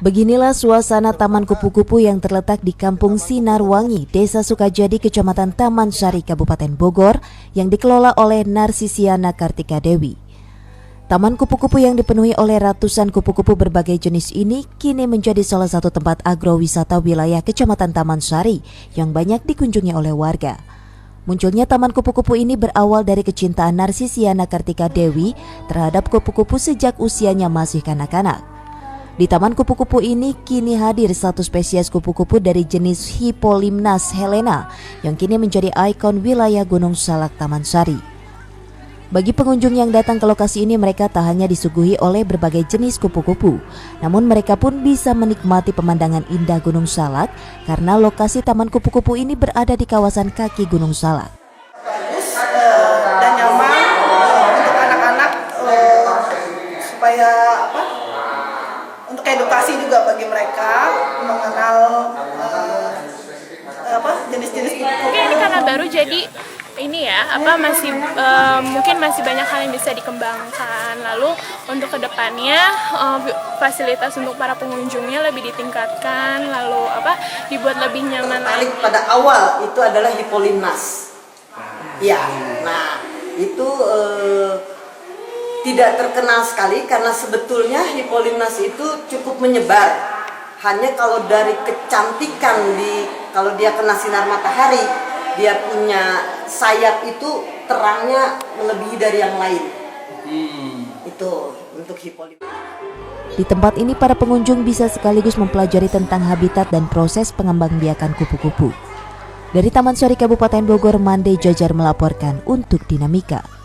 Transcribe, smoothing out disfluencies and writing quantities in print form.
Beginilah suasana Taman Kupu-Kupu yang terletak di Kampung Sinarwangi, Desa Sukajadi, Kecamatan Taman Sari, Kabupaten Bogor, yang dikelola oleh Narsisiana Kartika Dewi. Taman kupu-kupu yang dipenuhi oleh ratusan kupu-kupu berbagai jenis ini kini menjadi salah satu tempat agrowisata wilayah Kecamatan Taman Sari yang banyak dikunjungi oleh warga. Munculnya Taman Kupu-Kupu ini berawal dari kecintaan Narsisiana Kartika Dewi terhadap kupu-kupu sejak usianya masih kanak-kanak. Di Taman Kupu-Kupu ini kini hadir satu spesies kupu-kupu dari jenis Hippolimnas helena yang kini menjadi ikon wilayah Gunung Salak Taman Sari. Bagi pengunjung yang datang ke lokasi ini, mereka tak hanya disuguhi oleh berbagai jenis kupu-kupu, namun mereka pun bisa menikmati pemandangan indah Gunung Salak karena lokasi Taman Kupu-Kupu ini berada di kawasan kaki Gunung Salak. Bagus dan nyaman untuk anak-anak supaya untuk edukasi juga bagi mereka mengenal jenis-jenis kupu-kupu. Mungkin ini karena baru jadi ini ya, masih mungkin masih banyak hal yang bisa dikembangkan. Lalu untuk kedepannya fasilitas untuk para pengunjungnya lebih ditingkatkan, lalu dibuat lebih nyaman lagi. Pada awal itu adalah Hippolimnas. Ya, nah itu tidak terkenal sekali karena sebetulnya Hippolimnas itu cukup menyebar. Hanya kalau dari kecantikan kalau dia kena sinar matahari, dia punya sayap itu terangnya melebihi dari yang lain. Itu untuk Hippolimnas. Di tempat ini para pengunjung bisa sekaligus mempelajari tentang habitat dan proses pengembangbiakan kupu-kupu. Dari Taman Sari, Kabupaten Bogor, Mande Jajar melaporkan untuk Dinamika.